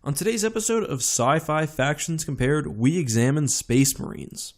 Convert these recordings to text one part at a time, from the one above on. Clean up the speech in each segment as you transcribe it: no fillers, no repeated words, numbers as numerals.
On today's episode of Sci-Fi Factions Compared, we examine Space Marines.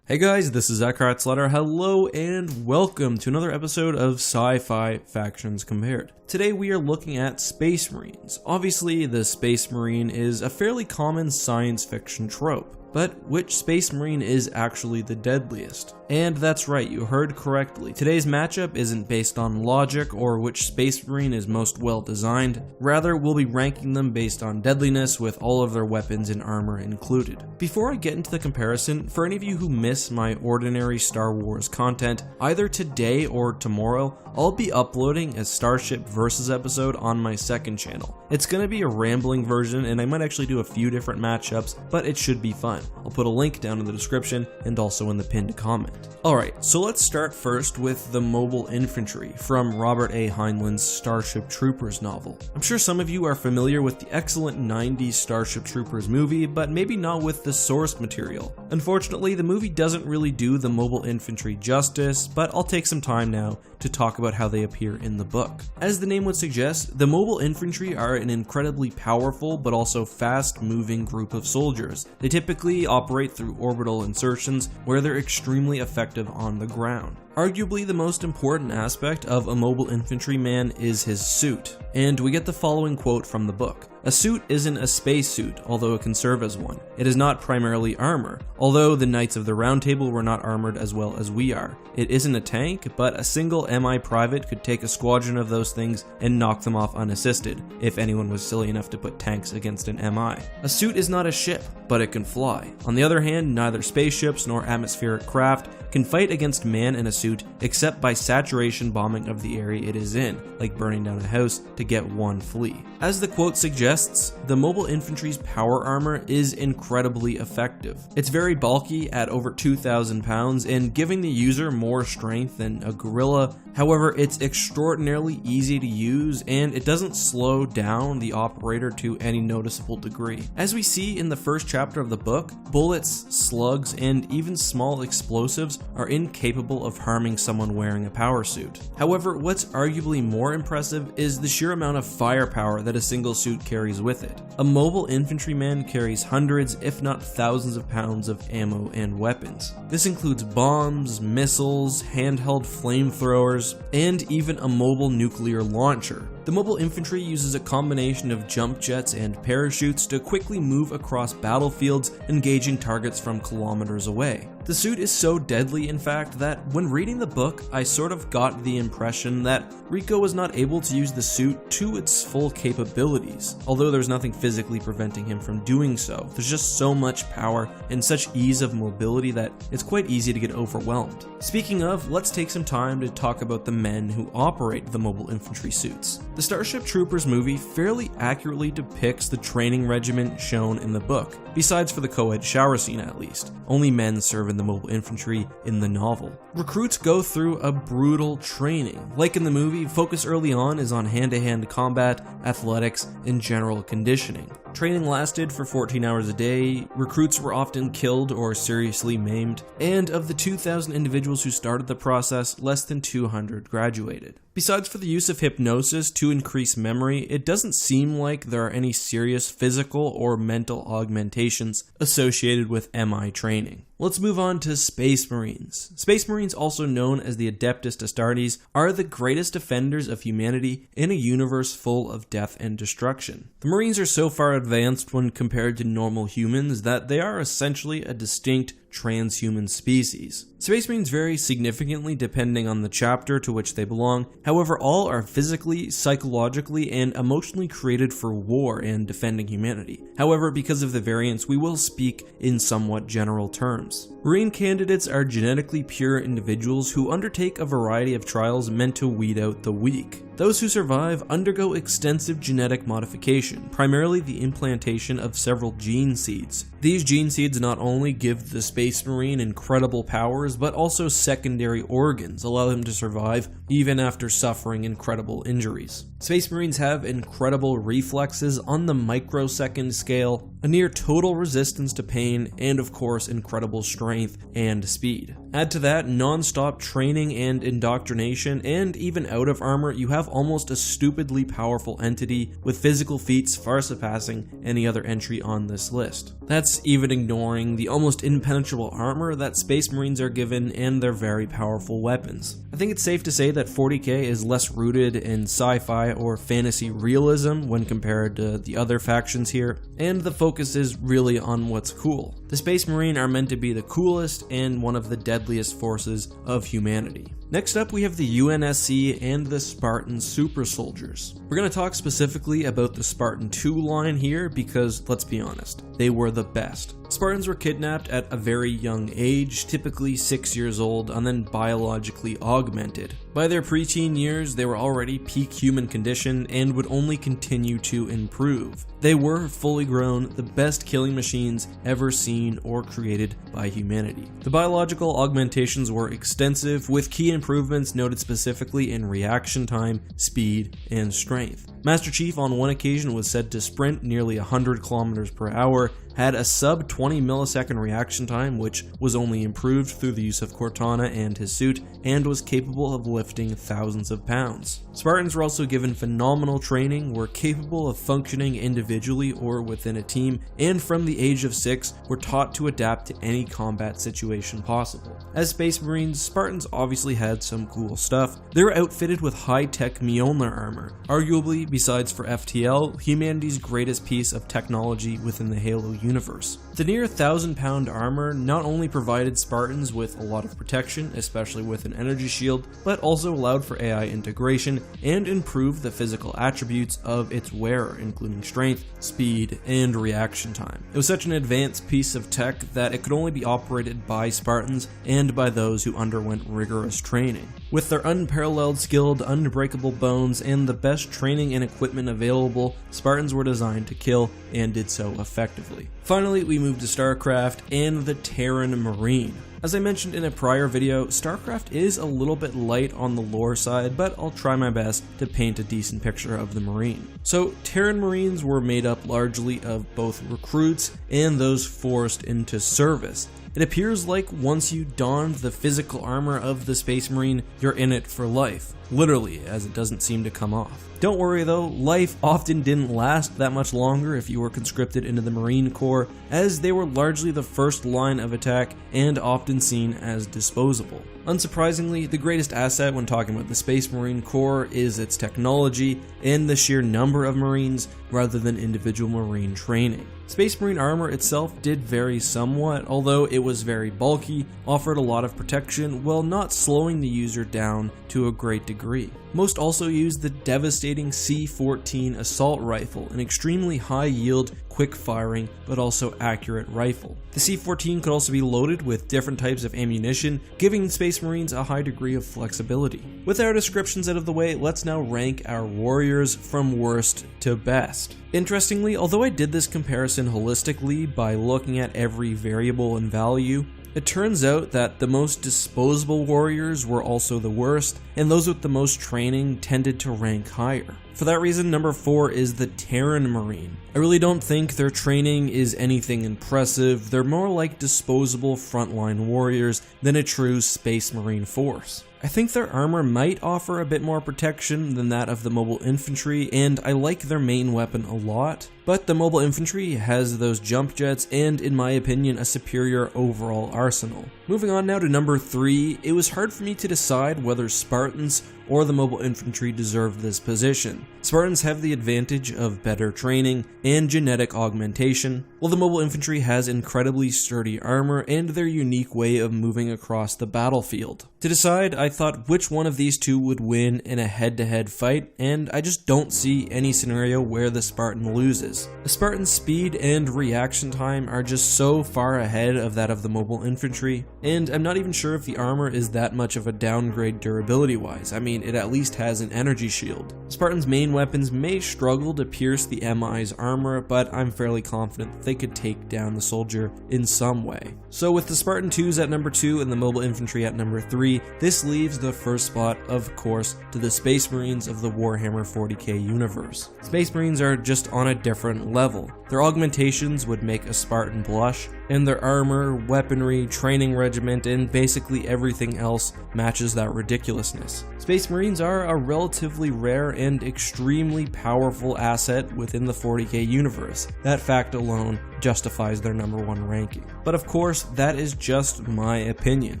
Hey guys, this is EckhartsLadder. Hello and welcome to another episode of Sci-Fi Factions Compared. Today we are looking at Space Marines. Obviously, the Space Marine is a fairly common science fiction trope. But which Space Marine is actually the deadliest? And that's right, you heard correctly. Today's matchup isn't based on logic or which Space Marine is most well designed. Rather, we'll be ranking them based on deadliness with all of their weapons and armor included. Before I get into the comparison, for any of you who miss my ordinary Star Wars content, either today or tomorrow, I'll be uploading a Starship Versus episode on my second channel. It's going to be a rambling version and I might actually do a few different matchups, but it should be fun. I'll put a link down in the description and also in the pinned comment. Alright, so let's start first with the Mobile Infantry from Robert A. Heinlein's Starship Troopers novel. I'm sure some of you are familiar with the excellent 90s Starship Troopers movie, but maybe not with the source material. Unfortunately, the movie doesn't really do the Mobile Infantry justice, but I'll take some time now to talk about how they appear in the book. As the name would suggest, the Mobile Infantry are an incredibly powerful but also fast-moving group of soldiers. They typically operate through orbital insertions where they're extremely effective on the ground. Arguably the most important aspect of a mobile infantryman is his suit, and we get the following quote from the book. A suit isn't a spacesuit, although it can serve as one. It is not primarily armor, although the Knights of the Round Table were not armored as well as we are. It isn't a tank, but a single MI private could take a squadron of those things and knock them off unassisted, if anyone was silly enough to put tanks against an MI. A suit is not a ship, but it can fly. On the other hand, neither spaceships nor atmospheric craft can fight against man in a suit except by saturation bombing of the area it is in, like burning down a house to get one flea. As the quote suggests, the mobile infantry's power armor is incredibly effective. It's very bulky at over 2,000 pounds and giving the user more strength than a gorilla. However, it's extraordinarily easy to use and it doesn't slow down the operator to any noticeable degree. As we see in the first chapter of the book, bullets, slugs, and even small explosives are incapable of harming someone wearing a power suit. However, what's arguably more impressive is the sheer amount of firepower that a single suit carries with it. A mobile infantryman carries hundreds, if not thousands of pounds of ammo and weapons. This includes bombs, missiles, handheld flamethrowers, and even a mobile nuclear launcher. The mobile infantry uses a combination of jump jets and parachutes to quickly move across battlefields, engaging targets from kilometers away. The suit is so deadly, in fact, that when reading the book, I sort of got the impression that Rico was not able to use the suit to its full capabilities. Although there's nothing physically preventing him from doing so, there's just so much power and such ease of mobility that it's quite easy to get overwhelmed. Speaking of, let's take some time to talk about the men who operate the mobile infantry suits. The Starship Troopers movie fairly accurately depicts the training regimen shown in the book, besides for the co-ed shower scene at least. Only men serve in the mobile infantry in the novel. Recruits go through a brutal training. Like in the movie, focus early on is on hand-to-hand combat, athletics, and general conditioning. Training lasted for 14 hours a day, recruits were often killed or seriously maimed, and of the 2,000 individuals who started the process, less than 200 graduated. Besides for the use of hypnosis to increase memory, it doesn't seem like there are any serious physical or mental augmentations associated with MI training. Let's move on to Space Marines. Space Marines, also known as the Adeptus Astartes, are the greatest defenders of humanity in a universe full of death and destruction. The Marines are so far advanced when compared to normal humans that they are essentially a distinct transhuman species. Space Marines vary significantly depending on the chapter to which they belong. However, all are physically, psychologically, and emotionally created for war and defending humanity. However, because of the variance, we will speak in somewhat general terms. Marine candidates are genetically pure individuals who undertake a variety of trials meant to weed out the weak. Those who survive undergo extensive genetic modification, primarily the implantation of several gene seeds. These gene seeds not only give the Space Marine incredible powers, but also secondary organs allow them to survive even after suffering incredible injuries. Space Marines have incredible reflexes on the microsecond scale, a near total resistance to pain, and of course incredible strength and speed. Add to that non-stop training and indoctrination, and even out of armor, you have almost a stupidly powerful entity with physical feats far surpassing any other entry on this list. That's even ignoring the almost impenetrable armor that Space Marines are given and their very powerful weapons. I think it's safe to say that 40k is less rooted in sci-fi or fantasy realism when compared to the other factions here, and the focus is really on what's cool. The Space Marine are meant to be the coolest and one of the deadliest forces of humanity. Next up, we have the UNSC and the Spartan Super Soldiers. We're going to talk specifically about the Spartan 2 line here because, let's be honest, they were the best. Spartans were kidnapped at a very young age, typically 6 years old, and then biologically augmented. By their preteen years, they were already peak human condition and would only continue to improve. They were fully grown, the best killing machines ever seen or created by humanity. The biological augmentations were extensive, with key improvements noted specifically in reaction time, speed, and strength. Master Chief on one occasion was said to sprint nearly 100 kilometers per hour, had a sub 20 millisecond reaction time, which was only improved through the use of Cortana and his suit, and was capable of lifting thousands of pounds. Spartans were also given phenomenal training, were capable of functioning individually or within a team, and from the age of 6 were taught to adapt to any combat situation possible. As Space Marines, Spartans obviously had some cool stuff. They were outfitted with high-tech Mjolnir armor, arguably, besides for FTL, humanity's greatest piece of technology within the Halo universe. The near 1,000-pound armor not only provided Spartans with a lot of protection, especially with an energy shield, but also allowed for AI integration and improved the physical attributes of its wearer, including strength, speed, and reaction time. It was such an advanced piece of tech that it could only be operated by Spartans and by those who underwent rigorous training. With their unparalleled skilled, unbreakable bones and the best training and equipment available, Spartans were designed to kill and did so effectively. Finally, we move to StarCraft and the Terran Marine. As I mentioned in a prior video, StarCraft is a little bit light on the lore side, but I'll try my best to paint a decent picture of the Marine. So, Terran Marines were made up largely of both recruits and those forced into service. It appears like once you donned the physical armor of the Space Marine, you're in it for life. Literally, as it doesn't seem to come off. Don't worry though, life often didn't last that much longer if you were conscripted into the Marine Corps, as they were largely the first line of attack and often seen as disposable. Unsurprisingly, the greatest asset when talking about the Space Marine Corps is its technology and the sheer number of Marines rather than individual Marine training. Space Marine armor itself did vary somewhat, although it was very bulky, offered a lot of protection while not slowing the user down to a great degree. Most also used the devastating C-14 assault rifle, an extremely high-yield, quick-firing, but also accurate rifle. The C-14 could also be loaded with different types of ammunition, giving Space Marines a high degree of flexibility. With our descriptions out of the way, let's now rank our warriors from worst to best. Interestingly, although I did this comparison holistically by looking at every variable and value, it turns out that the most disposable warriors were also the worst, and those with the most training tended to rank higher. For that reason, number 4 is the Terran Marine. I really don't think their training is anything impressive. They're more like disposable frontline warriors than a true Space Marine force. I think their armor might offer a bit more protection than that of the mobile infantry, and I like their main weapon a lot, but the mobile infantry has those jump jets and, in my opinion, a superior overall arsenal. Moving on now to number 3, it was hard for me to decide whether Spartans or the mobile infantry deserved this position. Spartans have the advantage of better training and genetic augmentation, while the mobile infantry has incredibly sturdy armor and their unique way of moving across the battlefield. To decide, I thought which one of these two would win in a head-to-head fight, and I just don't see any scenario where the Spartan loses. The Spartan's speed and reaction time are just so far ahead of that of the mobile infantry, and I'm not even sure if the armor is that much of a downgrade durability-wise. I mean, it at least has an energy shield. Spartan's main weapons may struggle to pierce the MI's armor, but I'm fairly confident that they could take down the soldier in some way. So with the Spartan 2s at number 2 and the mobile infantry at number 3, 3, this leaves the first spot, of course, to the Space Marines of the Warhammer 40k universe. Space Marines are just on a different level. Their augmentations would make a Spartan blush, and their armor, weaponry, training regiment, and basically everything else matches that ridiculousness. Space Marines are a relatively rare and extremely powerful asset within the 40k universe. That fact alone justifies their #1 ranking. But of course, that is just my opinion.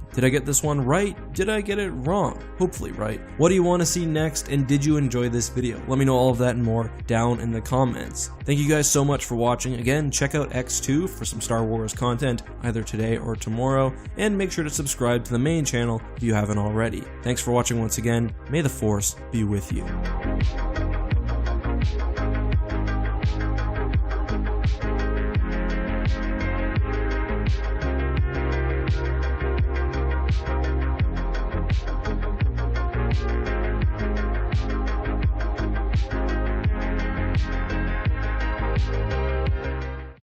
Did I get this one right? Did I get it wrong? Hopefully right. What do you want to see next, and did you enjoy this video? Let me know all of that and more down in the comments. Thank you guys so much for watching. Again, check out X2 for some Star Wars content either today or tomorrow, and make sure to subscribe to the main channel if you haven't already. Thanks for watching once again. May the Force be with you.